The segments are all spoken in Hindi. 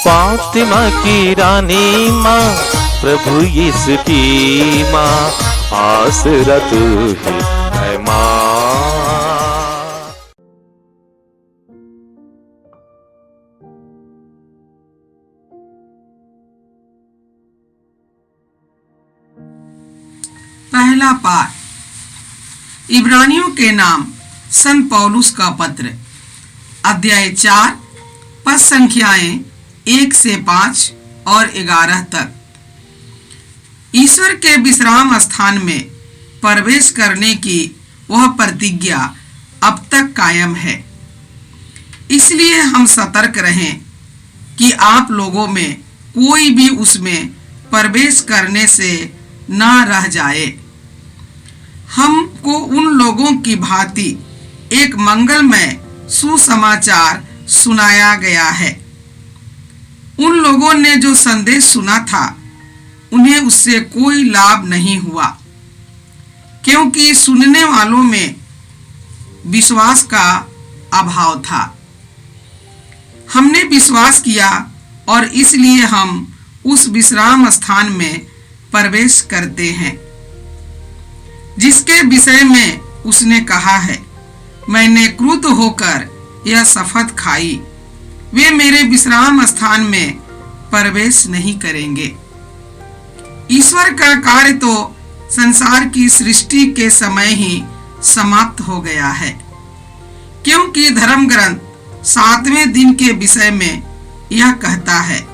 फातिमा की रानी माँ, प्रभु यीशु की माँ, आसरा तू ही है माँ। पहला पाठ इब्रानियों के नाम संत पौलुस का पत्र, अध्याय 4, पद संख्याएं 1 से 5 और 11 तक। ईश्वर के विश्राम स्थान में प्रवेश करने की वह प्रतिज्ञा अब तक कायम है, इसलिए हम सतर्क रहें कि आप लोगों में कोई भी उसमें प्रवेश करने से न रह जाए। हमको उन लोगों की भांति एक मंगलमय सुसमाचार सुनाया गया है। उन लोगों ने जो संदेश सुना था, उन्हें उससे कोई लाभ नहीं हुआ, क्योंकि सुनने वालों में विश्वास का अभाव था। हमने विश्वास किया और इसलिए हम उस विश्राम स्थान में प्रवेश करते हैं, जिसके विषय में उसने कहा है, मैंने क्रुद्ध होकर यह शपथ खाई, वे मेरे विश्राम स्थान में प्रवेश नहीं करेंगे। ईश्वर का कार्य तो संसार की सृष्टि के समय ही समाप्त हो गया है, क्योंकि धर्म ग्रंथ 7वें दिन के विषय में यह कहता है,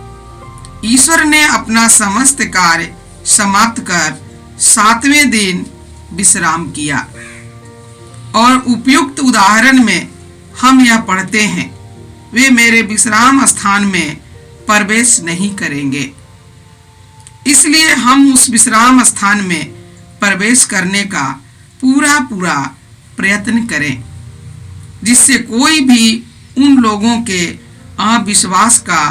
ईश्वर ने अपना समस्त कार्य समाप्त कर 7वें दिन विश्राम किया। और उपयुक्त उदाहरण में हम यह पढ़ते हैं, वे मेरे विश्राम स्थान में प्रवेश नहीं करेंगे। इसलिए हम उस विश्राम स्थान में प्रवेश करने का पूरा प्रयत्न करें, जिससे कोई भी उन लोगों के अविश्वास का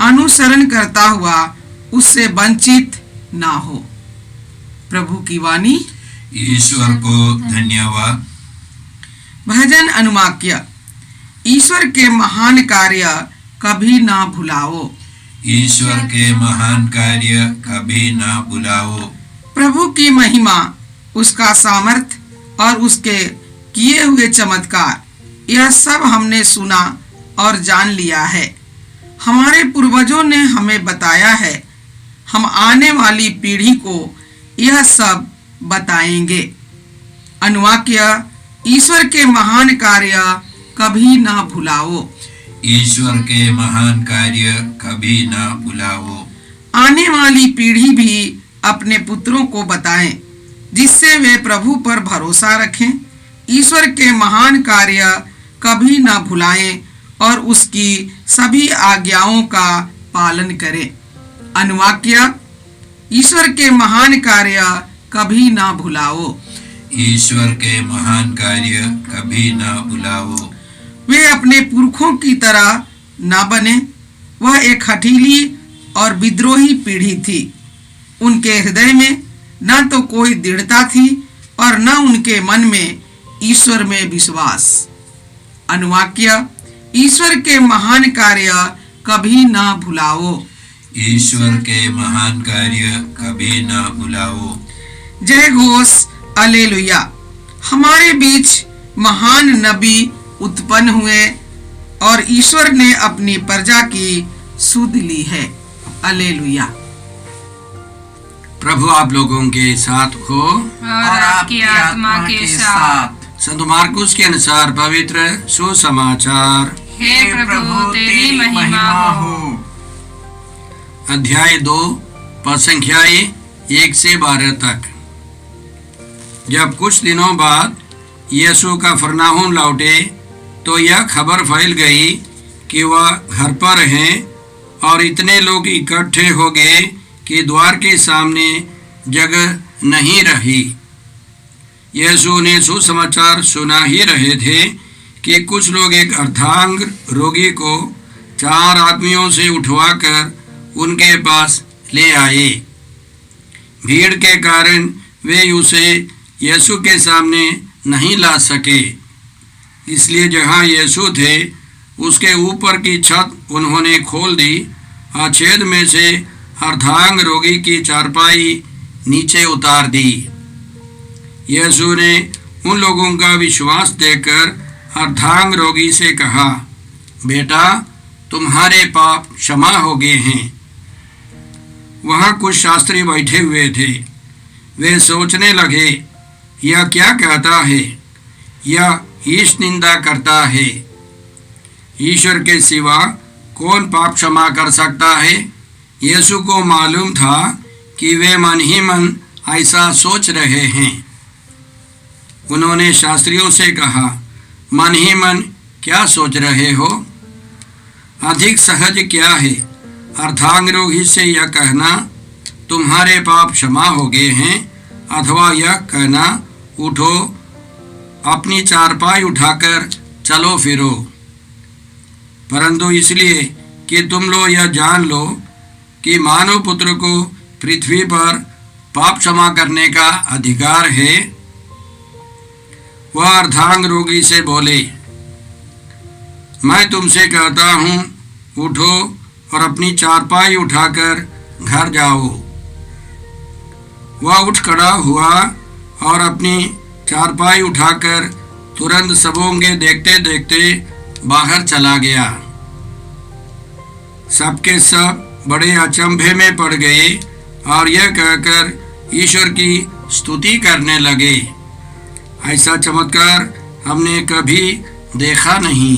अनुसरण करता हुआ उससे वंचित ना हो। प्रभु की वाणी। ईश्वर को धन्यवाद। भजन अनुवाक्य। ईश्वर के महान कार्य कभी ना भुलाओ। ईश्वर के महान कार्य कभी ना भुलाओ। प्रभु की महिमा, उसका सामर्थ और उसके किए हुए चमत्कार, यह सब हमने सुना और जान लिया है। हमारे पूर्वजों ने हमें बताया है, हम आने वाली पीढ़ी को यह सब बताएंगे। अनुवाक्य। ईश्वर के महान कार्य कभी ना भुलाओ। ईश्वर के महान कार्य कभी ना भुलाओ। आने वाली पीढ़ी भी अपने पुत्रों को बताएं, जिससे वे प्रभु पर भरोसा रखें। ईश्वर के महान कार्य कभी ना भुलाएं और उसकी सभी आज्ञाओं का पालन करें। अनुवाक्य। ईश्वर के महान कार्य कभी ना भुलाओ। ईश्वर के महान कार्य कभी ना भुलाओ। वे अपने पुरखों की तरह ना बने। वह एक हठीली और विद्रोही पीढ़ी थी। उनके हृदय में न तो कोई दृढ़ता थी और न उनके मन में ईश्वर में विश्वास। अनुवाक्य। ईश्वर के महान कार्य कभी ना भुलाओ। ईश्वर के महान कार्य कभी ना भुलाओ। जय घोष अलेलुया। हमारे बीच महान नबी उत्पन्न हुए और ईश्वर ने अपनी प्रजा की सुध ली है। अलेलुया। प्रभु आप लोगों के साथ हो और आपकी आत्मा के साथ। संत मार्कुस के अनुसार पवित्र सुसमाचार। हे प्रभु तेरी महिमा हो। अध्याय 2 पद संख्याएं 1 से 12 तक। जब कुछ दिनों बाद यीशु कफरनहूम लौटे तो यह खबर फैल गई कि वह घर पर हैं और इतने लोग इकट्ठे हो गए कि द्वार के सामने जगह नहीं रही। यीशु ने सुसमाचार सुना ही रहे थे कि कुछ लोग एक अर्धांग रोगी को 4 आदमियों से उठवाकर उनके पास ले आए। भीड़ के कारण वे उसे यीशु के सामने नहीं ला सके, इसलिए जहाँ यीशु थे उसके ऊपर की छत उन्होंने खोल दी छेद में से अर्धांग रोगी की चारपाई नीचे उतार दी। यीशु ने उन लोगों का विश्वास देखकर अर्धांग रोगी से कहा, बेटा, तुम्हारे पाप क्षमा हो गए हैं। वहाँ कुछ शास्त्री बैठे हुए थे। वे सोचने लगे, यह क्या कहता है? यह ईश निंदा करता है। ईश्वर के सिवा कौन पाप क्षमा कर सकता है? यीशु को मालूम था कि वे मन ही मन ऐसा सोच रहे हैं। उन्होंने शास्त्रियों से कहा, मन ही मन क्या सोच रहे हो? अधिक सहज क्या है, अर्धांग रोगी से यह कहना, तुम्हारे पाप क्षमा हो गए हैं, अथवा यह कहना, उठो, अपनी चारपाई उठाकर चलो फिरो। परंतु इसलिए कि तुम लोग यह जान लो कि मानव पुत्र को पृथ्वी पर पाप क्षमा करने का अधिकार है। वह अर्धांग रोगी से बोले, मैं तुमसे कहता हूँ, उठो और अपनी चारपाई उठाकर घर जाओ। वह उठ खड़ा हुआ और अपनी चारपाई उठाकर तुरंत सबोंगे देखते देखते बाहर चला गया। सबके सब बड़े अचंभे में पड़ गए और यह कहकर ईश्वर की स्तुति करने लगे, ऐसा चमत्कार हमने कभी देखा नहीं।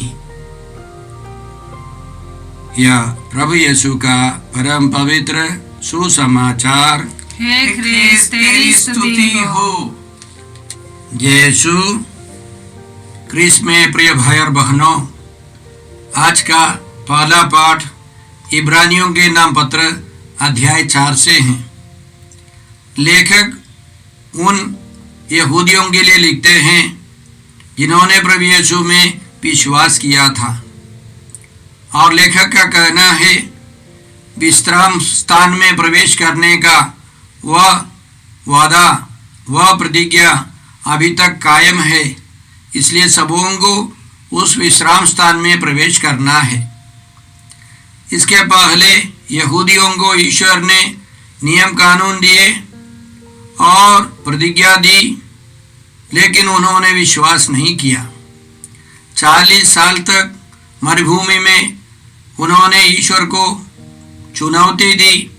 यह प्रभु यीशु का परम पवित्र सुसमाचार। हे ख्रिस्त, तेरी स्तुति हो। यीशु क्रिस्त में प्रिय भाई और बहनों, आज का पहला पाठ इब्रानियों के नाम पत्र अध्याय 4 से है। लेखक उन यहूदियों के लिए लिखते हैं जिन्होंने प्रभु यीशु में विश्वास किया था, और लेखक का कहना है विश्राम स्थान में प्रवेश करने का वह वादा, वह प्रतिज्ञा अभी तक कायम है, इसलिए सबों को उस विश्राम स्थान में प्रवेश करना है। इसके पहले यहूदियों को ईश्वर ने नियम कानून दिए और प्रतिज्ञा दी, लेकिन उन्होंने विश्वास नहीं किया। 40 साल तक मरुभूमि में उन्होंने ईश्वर को चुनौती दी,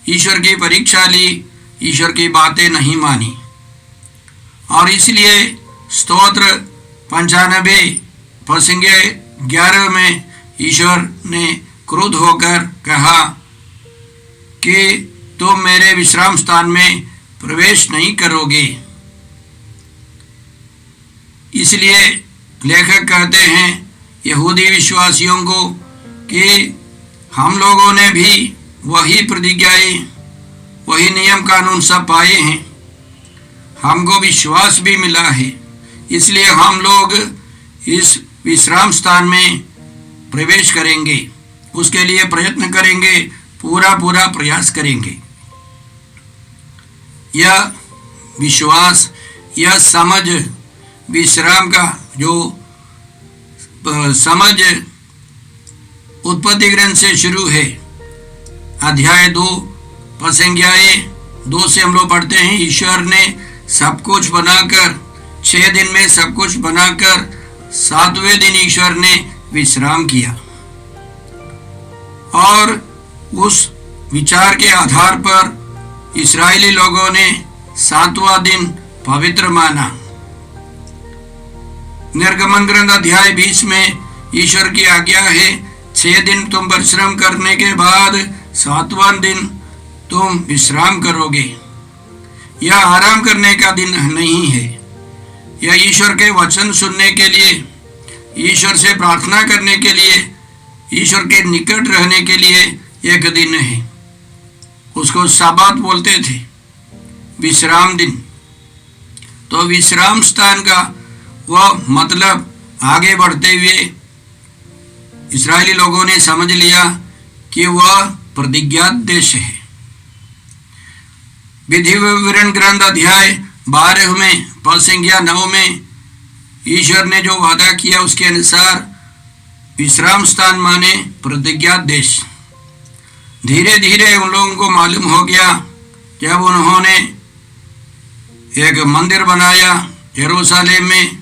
ईश्वर की परीक्षा ली, ईश्वर की बातें नहीं मानी, और इसलिए स्तोत्र 95 प्रसंगे 11 में ईश्वर ने क्रुद्ध होकर कहा कि तुम मेरे विश्राम स्थान में प्रवेश नहीं करोगे। इसलिए लेखक कहते हैं यहूदी विश्वासियों को कि हम लोगों ने भी वही प्रतिज्ञाएं, वही नियम कानून सब पाए हैं, हमको विश्वास भी मिला है, इसलिए हम लोग इस विश्राम स्थान में प्रवेश करेंगे, उसके लिए प्रयत्न करेंगे, पूरा प्रयास करेंगे। यह विश्वास, यह समझ, विश्राम का जो समझ उत्पत्ति ग्रंथ से शुरू है। अध्याय 2 प्रसंज्ञाएं 2 से हम लोग पढ़ते हैं, ईश्वर ने सब कुछ बनाकर 6 दिन में सब कुछ बनाकर 7वें दिन ईश्वर ने विश्राम किया, और उस विचार के आधार पर इस्राएली लोगों ने 7वां दिन पवित्र माना। निर्गमन ग्रंथ अध्याय 20 में ईश्वर की आज्ञा है 6 दिन तुम परिश्रम करने के बाद 7वां दिन तुम विश्राम करोगे। यह आराम करने का दिन नहीं है, यह ईश्वर के वचन सुनने के लिए, ईश्वर से प्रार्थना करने के लिए, ईश्वर के निकट रहने के लिए एक दिन है। उसको साबात बोलते थे, विश्राम दिन। तो विश्राम स्थान का वह मतलब आगे बढ़ते हुए इस्राएली लोगों ने समझ लिया कि वह प्रतिज्ञात देश है। विधि विवरण ग्रंथ अध्याय 12 में प्रसंज्ञा 9 में ईश्वर ने जो वादा किया उसके अनुसार विश्राम स्थान माने प्रतिज्ञात देश। धीरे धीरे उन लोगों को मालूम हो गया, जब उन्होंने एक मंदिर बनाया यरूशलेम में,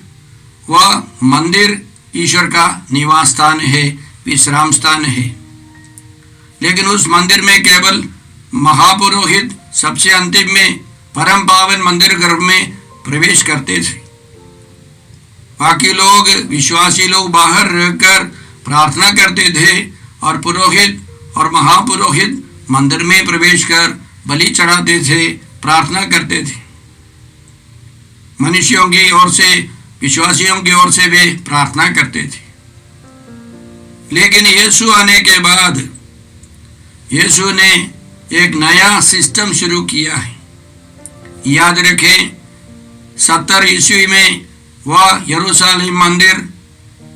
वह मंदिर ईश्वर का निवास स्थान है, विश्राम स्थान है। लेकिन उस मंदिर में केवल महापुरोहित सबसे अंतिम में परम पावन मंदिर गर्भ में प्रवेश करते थे। बाकी लोग, विश्वासी लोग बाहर रहकर प्रार्थना करते थे और पुरोहित और महापुरोहित मंदिर में प्रवेश कर बलि चढ़ाते थे, प्रार्थना करते थे। मनुष्यों की ओर से, विश्वासियों की ओर से वे प्रार्थना करते थे। लेकिन यीशु आने के बाद यीशु ने एक नया सिस्टम शुरू किया है। याद रखें, 70 ईस्वी में वह यरूशलेम मंदिर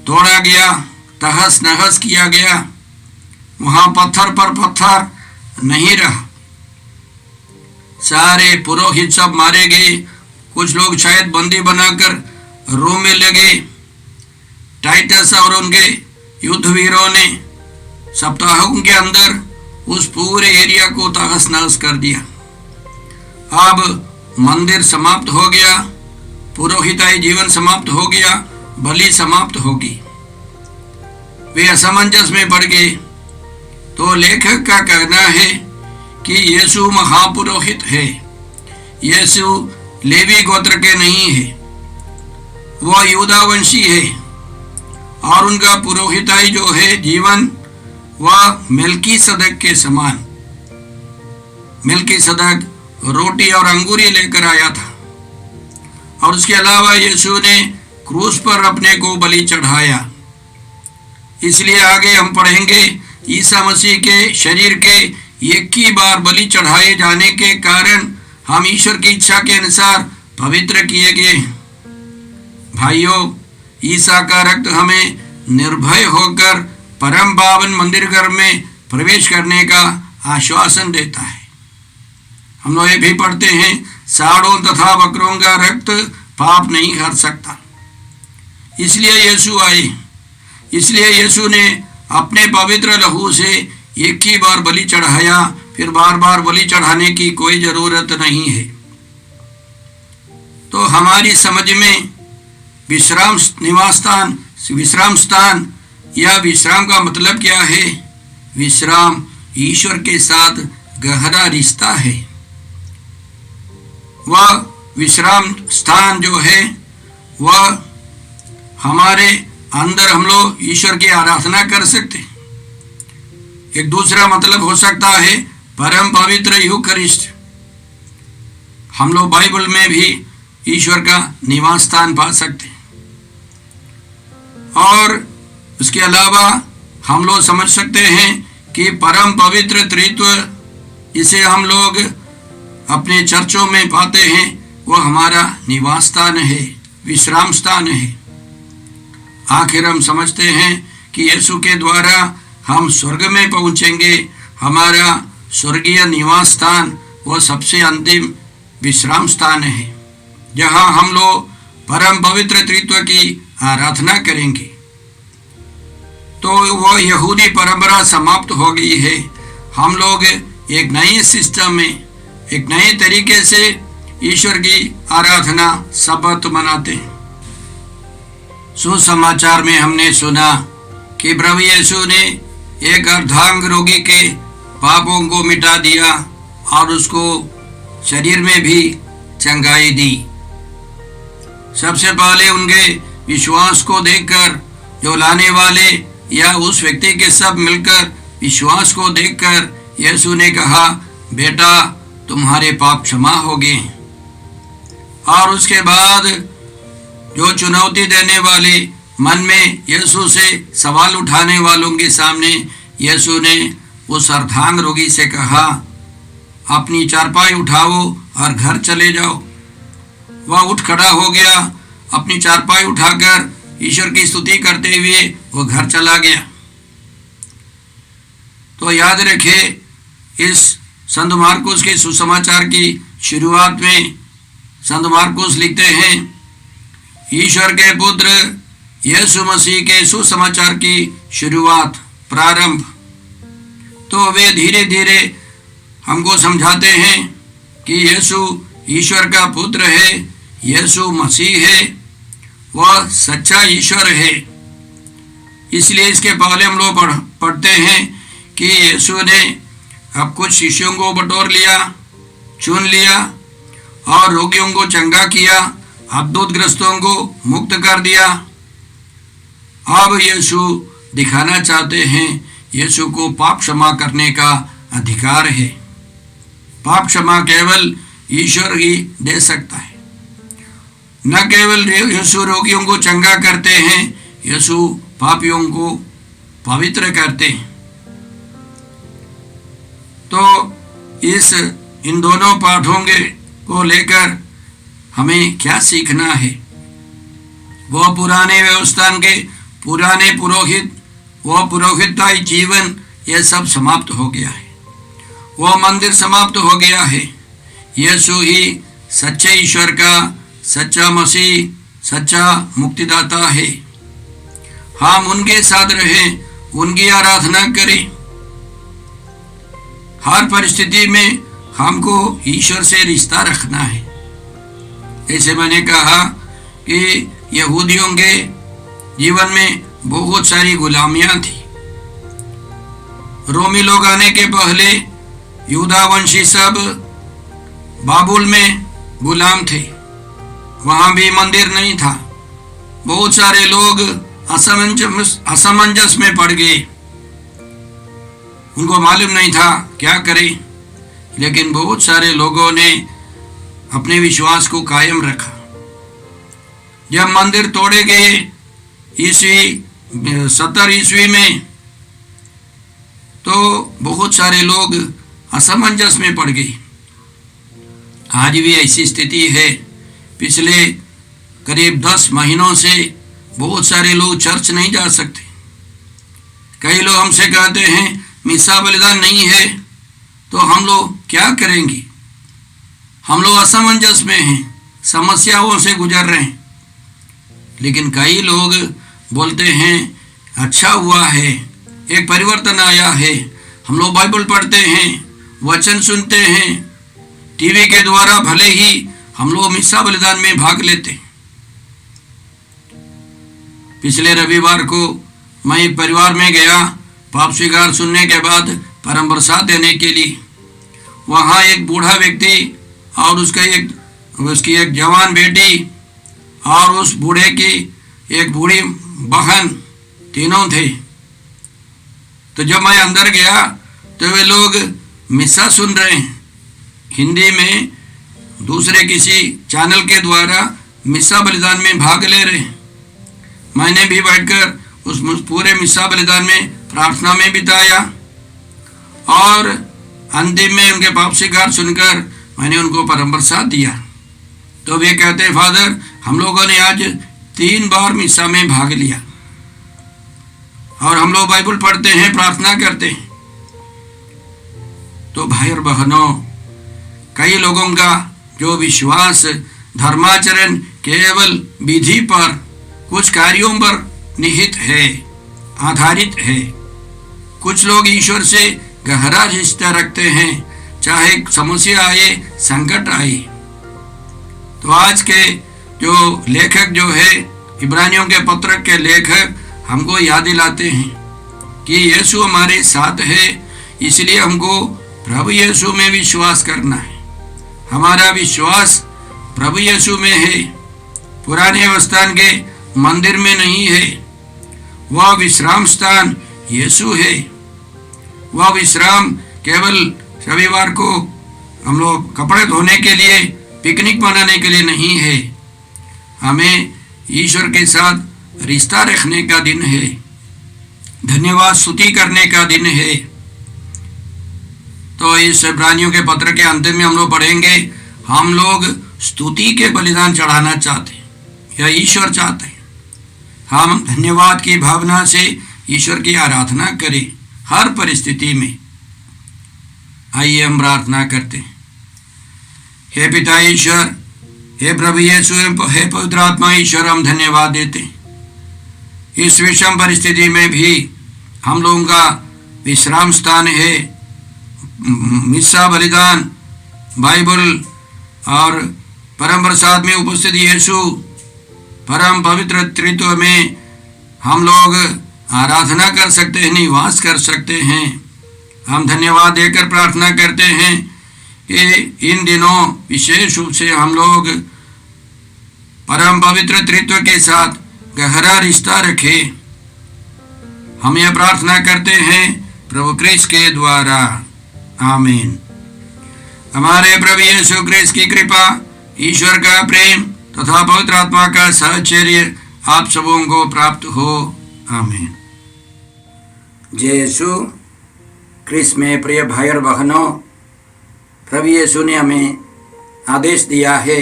तोड़ा गया, तहस नहस किया गया। वहां पत्थर पर पत्थर नहीं रहा। सारे पुरोहित सब मारे गए। कुछ लोग शायद बंदी बनाकर रोम में ले गए। टाइटस और उनके युद्धवीरों ने सप्ताहों के अंदर उस पूरे एरिया को तहस नहस कर दिया। अब मंदिर समाप्त हो गया, पुरोहिताई जीवन समाप्त हो गया, बलि समाप्त होगी। वे असमंजस में पड़ गए। तो लेखक का कहना है कि यीशु महापुरोहित है। यीशु लेवी गोत्र के नहीं है, वह यूदावंशी है और उनका पुरोहिताई जो है जीवन, वह मेल्कीसदक के समान। मेल्कीसदक रोटी और अंगूरी लेकर आया था और उसके अलावा यीशु ने क्रूस पर अपने को बलि चढ़ाया। इसलिए आगे हम पढ़ेंगे, ईसा मसीह के शरीर के एक ही बार बलि चढ़ाए जाने के कारण हम ईश्वर की इच्छा के अनुसार पवित्र किए गए। भाइयों, ईसा का रक्त हमें निर्भय होकर परम पावन मंदिर घर में प्रवेश करने का आश्वासन देता है। हम लोग ये भी पढ़ते हैं, सांडों तथा बकरों का रक्त पाप नहीं हर सकता। इसलिए यीशु आए। इसलिए यीशु ने अपने पवित्र लहू से एक ही बार बलि चढ़ाया, फिर बार बार बलि चढ़ाने की कोई जरूरत नहीं है। तो हमारी समझ में विश्राम निवास स्थान, विश्राम स्थान या विश्राम का मतलब क्या है? विश्राम ईश्वर के साथ गहरा रिश्ता है। वह विश्राम स्थान जो है, वह हमारे अंदर हम लोग ईश्वर की आराधना कर सकते हैं। एक दूसरा मतलब हो सकता है परम पवित्र यूकरिस्ट। हम लोग बाइबल में भी ईश्वर का निवास स्थान पा सकते हैं। और उसके अलावा हम लोग समझ सकते हैं कि परम पवित्र त्रित्व, जिसे हम लोग अपने चर्चों में पाते हैं, वह हमारा निवास स्थान है, विश्राम स्थान है। आखिर हम समझते हैं कि यीशु के द्वारा हम स्वर्ग में पहुंचेंगे। हमारा स्वर्गीय निवास स्थान वह सबसे अंतिम विश्राम स्थान है, जहां हम लोग परम पवित्र त्रित्व की आराधना करेंगे। तो वह यहूदी परंपरा समाप्त हो गई है। हम लोग एक नए सिस्टम में, एक नए तरीके से ईश्वर की आराधना सबत मनाते हैं। सुसमाचार में हमने सुना कि प्रभु यीशु ने एक अर्धांग रोगी के पापों को मिटा दिया और उसको शरीर में भी चंगाई दी। सबसे पहले उनके विश्वास को देखकर, जो लाने वाले या उस व्यक्ति के सब मिलकर विश्वास को देखकर यीशु ने कहा, बेटा तुम्हारे पाप क्षमा हो गए। और उसके बाद जो चुनौती देने वाले, मन में यीशु से सवाल उठाने वालों के सामने यीशु ने उस अर्धांग रोगी से कहा, अपनी चारपाई उठाओ और घर चले जाओ। वह उठ खड़ा हो गया, अपनी चारपाई उठाकर ईश्वर की स्तुति करते हुए वो घर चला गया। तो याद रखें, इस संत मार्कुस के सुसमाचार की शुरुआत में संत मार्कुस लिखते हैं, ईश्वर के पुत्र यीशु मसीह के सुसमाचार की शुरुआत, प्रारंभ। तो वे धीरे धीरे हमको समझाते हैं कि यीशु ईश्वर का पुत्र है, यीशु मसीह है, वह सच्चा ईश्वर है। इसलिए इसके पहले हम लोग पढ़ते हैं कि यीशु ने अब कुछ शिष्यों को बटोर लिया, चुन लिया और रोगियों को चंगा किया, अद्भुतग्रस्तों को मुक्त कर दिया। अब यीशु दिखाना चाहते हैं यीशु को पाप क्षमा करने का अधिकार है। पाप क्षमा केवल ईश्वर ही दे सकता है। न केवल यीशु रोगियों को चंगा करते हैं, यीशु पापियों को पवित्र करते हैं। तो इन दोनों पाठों को लेकर हमें क्या सीखना है? वह पुराने व्यवस्था के पुराने पुरोहित, वह पुरोहिताई जीवन, यह सब समाप्त हो गया है। वह मंदिर समाप्त हो गया है। यीशु ही सच्चे ईश्वर का सच्चा मसीह, सच्चा मुक्तिदाता है। हम उनके साथ रहें, उनकी आराधना करें। हर परिस्थिति में हमको ईश्वर से रिश्ता रखना है। जैसे मैंने कहा कि यहूदियों के जीवन में बहुत सारी गुलामियां थी। रोमी लोग आने के पहले यूदावंशी सब बाबुल में गुलाम थे। वहां भी मंदिर नहीं था। बहुत सारे लोग असमंजस में पड़ गए। उनको मालूम नहीं था क्या करें, लेकिन बहुत सारे लोगों ने अपने विश्वास को कायम रखा। जब मंदिर तोड़े गए ईस्वी 70 ईस्वी में, तो बहुत सारे लोग असमंजस में पड़ गए। आज भी ऐसी स्थिति है। पिछले करीब 10 महीनों से बहुत सारे लोग चर्च नहीं जा सकते। कई लोग हमसे कहते हैं मिसा बलिदान नहीं है तो हम लोग क्या करेंगे। हम लोग असमंजस में हैं, समस्याओं से गुजर रहे हैं। लेकिन कई लोग बोलते हैं अच्छा हुआ है, एक परिवर्तन आया है। हम लोग बाइबल पढ़ते हैं, वचन सुनते हैं, टीवी के द्वारा भले ही हम लोग मिसा बलिदान में भाग लेते हैं। पिछले रविवार को मैं एक परिवार में गया पाप स्वीकार सुनने के बाद परम प्रसाद देने के लिए। वहाँ एक बूढ़ा व्यक्ति और उसकी एक जवान बेटी और उस बूढ़े की एक बूढ़ी बहन, तीनों थे। तो जब मैं अंदर गया तो वे लोग मिसा सुन रहे हैं, हिंदी में दूसरे किसी चैनल के द्वारा मिसा बलिदान में भाग ले रहे हैं। मैंने भी बैठकर उस पूरे मिसा बलिदान में प्रार्थना में बिताया और अंतिम में उनके पाप स्वीकार सुनकर मैंने उनको परम प्रसाद दिया। तो वे कहते फादर हम लोगों ने आज 3 बार मिसा में भाग लिया और हम लोग बाइबल पढ़ते हैं, प्रार्थना करते हैं। तो भाई और बहनों, कई लोगों का जो विश्वास धर्माचरण केवल विधि पर, कुछ कार्यों पर निहित है, आधारित है। कुछ लोग ईश्वर से गहरा रिश्ता रखते हैं, चाहे समस्या आए, संकट आए। तो आज के जो लेखक जो है, इब्रानियों के पत्र के लेखक हमको याद दिलाते हैं कि यीशु हमारे साथ है। इसलिए हमको प्रभु यीशु में विश्वास करना है। हमारा विश्वास प्रभु यीशु में है, पुराने स्थान के मंदिर में नहीं है। वह विश्राम स्थान यीशु है। वह विश्राम केवल रविवार को हम लोग कपड़े धोने के लिए, पिकनिक मनाने के लिए नहीं है। हमें ईश्वर के साथ रिश्ता रखने का दिन है, धन्यवाद स्तुति करने का दिन है। तो इस इब्रानियों के पत्र के अंतिम में हम लोग पढ़ेंगे, हम लोग स्तुति के बलिदान चढ़ाना चाहते हैं, यह ईश्वर चाहते हैं। हम धन्यवाद की भावना से ईश्वर की आराधना करें हर परिस्थिति में। आइए हम प्रार्थना करते हैं। हे पिता ईश्वर, हे प्रभु यीशु, हे पवित्र आत्मा ईश्वर, हम धन्यवाद देते हैं। इस विषम परिस्थिति में भी हम लोगों का विश्राम स्थान है, मिस्सा बलिदान, बाइबल और परम प्रसाद में उपस्थित यीशु, परम पवित्र त्रित्व में हम लोग आराधना कर सकते हैं, निवास कर सकते हैं। हम धन्यवाद देकर प्रार्थना करते हैं कि इन दिनों विशेष रूप से हम लोग परम पवित्र त्रित्व के साथ गहरा रिश्ता रखें। हम यह प्रार्थना करते हैं प्रभु क्रिस्त के द्वारा, आमीन। हमारे प्रभु यीशु क्रिस्त की कृपा, ईश्वर का प्रेम तथा पवित्र आत्मा का सहचर्य आप सबों को प्राप्त हो, आमीन। जय यीशु क्रिस्त में प्रिय भाई और बहनों, प्रभु यीशु ने हमें आदेश दिया है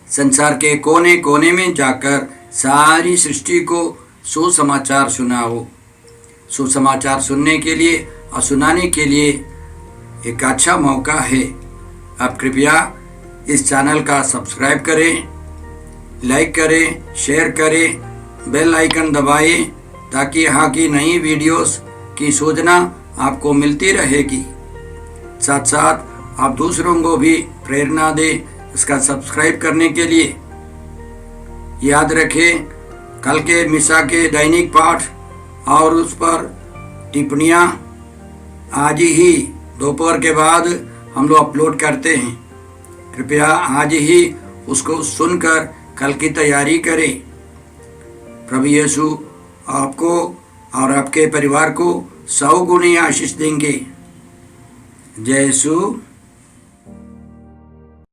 संसार के कोने कोने में जाकर सारी सृष्टि को सुसमाचार सुनाओ। सुसमाचार सुनने के लिए और सुनाने के लिए एक अच्छा मौका है। आप कृपया इस चैनल का सब्सक्राइब करें, लाइक करें, शेयर करें, बेल आइकन दबाएं ताकि यहाँ की नई वीडियोस की सूचना आपको मिलती रहेगी। साथ साथ आप दूसरों को भी प्रेरणा दें इसका सब्सक्राइब करने के लिए। याद रखें, कल के मिसा के दैनिक पाठ और उस पर टिप्पणियाँ आज ही दोपहर के बाद हम लोग अपलोड करते हैं। कृपया आज ही उसको सुनकर कल की तैयारी करें। प्रभु यीशु आपको और आपके परिवार को 100 गुनी आशीष देंगे। जय यीशु।